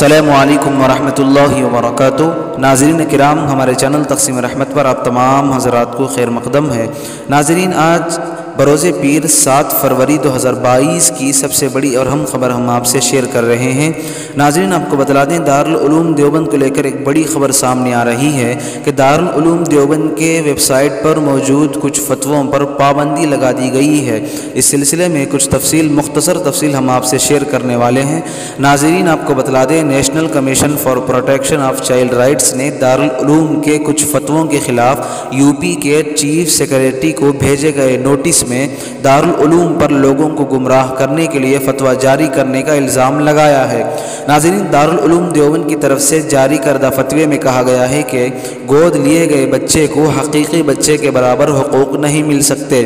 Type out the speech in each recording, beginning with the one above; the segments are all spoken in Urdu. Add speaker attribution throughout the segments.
Speaker 1: السلام علیکم ورحمۃ اللہ وبرکاتہ۔ ناظرین کرام، ہمارے چینل تقسیم رحمت پر آپ تمام حضرات کو خیر مقدم ہے۔ ناظرین، آج بروز پیر 7 فروری 2022 کی سب سے بڑی اور اہم خبر ہم آپ سے شیئر کر رہے ہیں۔ ناظرین، آپ کو بتلا دیں، دارالعلوم دیوبند کو لے کر ایک بڑی خبر سامنے آ رہی ہے کہ دارالعلوم دیوبند کے ویب سائٹ پر موجود کچھ فتووں پر پابندی لگا دی گئی ہے۔ اس سلسلے میں کچھ مختصر تفصیل ہم آپ سے شیئر کرنے والے ہیں۔ ناظرین، آپ کو بتلا دیں، national commission for protection of child rights نے دارالعلوم کے کچھ فتووں کے خلاف یو پی کے چیف سیکریٹری کو بھیجے گئے نوٹس میں دارالعلوم پر لوگوں کو گمراہ کرنے کے لیے فتویٰ جاری کرنے کا الزام لگایا ہے۔ ناظرین، دارالعلوم دیوبند کی طرف سے جاری کردہ فتوے میں کہا گیا ہے کہ گود لیے گئے بچے کو حقیقی بچے کے برابر حقوق نہیں مل سکتے۔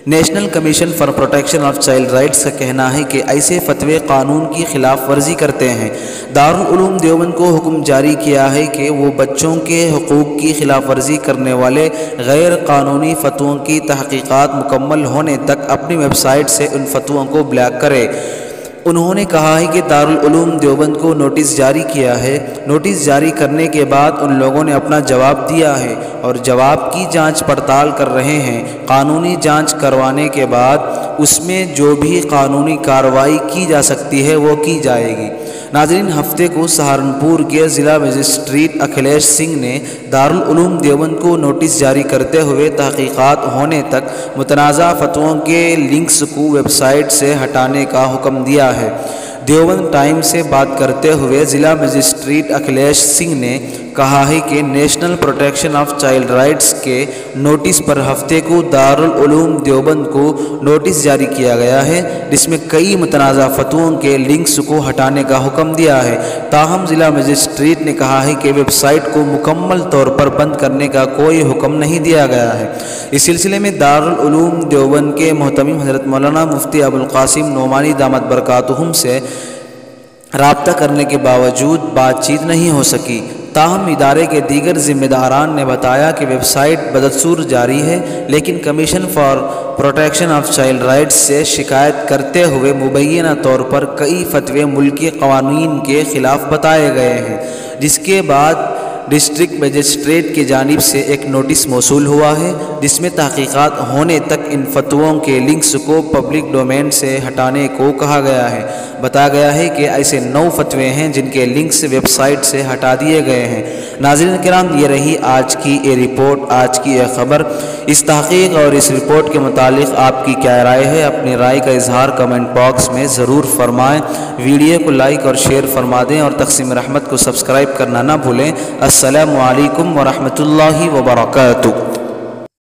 Speaker 1: National commission for protection of child rights کا کہنا ہے کہ ایسے فتوے قانون کی خلاف ورزی کرتے ہیں۔ دارالعلوم دیوبند کو حکم جاری کیا ہے کہ وہ بچوں کے حقوق کی خلاف ورزی کرنے والے غیر قانونی فتووں کی تحقیقات مکمل ہونے تک اپنی ویب سائٹ سے ان فتووں کو بلاک کرے۔ انہوں نے کہا ہے کہ دارالعلوم دیوبند کو نوٹس جاری کیا ہے۔ نوٹس جاری کرنے کے بعد ان لوگوں نے اپنا جواب دیا ہے اور جواب کی جانچ پڑتال کر رہے ہیں۔ قانونی جانچ کروانے کے بعد اس میں جو بھی قانونی کارروائی کی جا سکتی ہے وہ کی جائے گی۔ ناظرین، ہفتے کو سہارنپور کے ضلع مجسٹریٹ اکھلیش سنگھ نے دارالعلوم دیوبند کو نوٹس جاری کرتے ہوئے تحقیقات ہونے تک متنازع فتووں کے لنکس کو ویب سائٹ سے ہٹانے کا حکم دیا ہے۔ دیوبند ٹائم سے بات کرتے ہوئے ضلع مجسٹریٹ اکھلیش سنگھ نے کہا ہے کہ national protection of child rights کے نوٹس پر ہفتے کو دارالعلوم دیوبند کو نوٹس جاری کیا گیا ہے، جس میں کئی متنازع فتووں کے لنکس کو ہٹانے کا حکم دیا ہے۔ تاہم ضلع مجسٹریٹ نے کہا ہے کہ ویب سائٹ کو مکمل طور پر بند کرنے کا کوئی حکم نہیں دیا گیا ہے۔ اس سلسلے میں دارالعلوم دیوبند کے محتمم حضرت مولانا مفتی ابوالقاسم نعمانی دامت برکاتہم سے رابطہ کرنے کے باوجود بات چیت نہیں ہو سکی۔ تاہم ادارے کے دیگر ذمہ داران نے بتایا کہ ویب سائٹ بدستور جاری ہے، لیکن commission for protection of child rights سے شکایت کرتے ہوئے مبینہ طور پر کئی فتوے ملکی قوانین کے خلاف بتائے گئے ہیں، جس کے بعد ڈسٹرکٹ مجسٹریٹ کی جانب سے ایک نوٹس موصول ہوا ہے، جس میں تحقیقات ہونے تک ان فتووں کے لنکس کو پبلک ڈومین سے ہٹانے کو کہا گیا ہے۔ بتایا گیا ہے کہ ایسے 9 فتوے ہیں جن کے لنکس ویب سائٹ سے ہٹا دیے گئے ہیں۔ ناظرین کرام، یہ رہی آج کی یہ رپورٹ، آج کی یہ خبر۔ اس تحقیق اور اس رپورٹ کے متعلق آپ کی کیا رائے ہے؟ اپنی رائے کا اظہار کمنٹ باکس میں ضرور فرمائیں۔ ویڈیو کو لائک اور شیئر فرما دیں اور تقسیم رحمت کو سبسکرائب کرنا نہ بھولیں۔ السلام علیکم ورحمۃ اللہ وبرکاتہ۔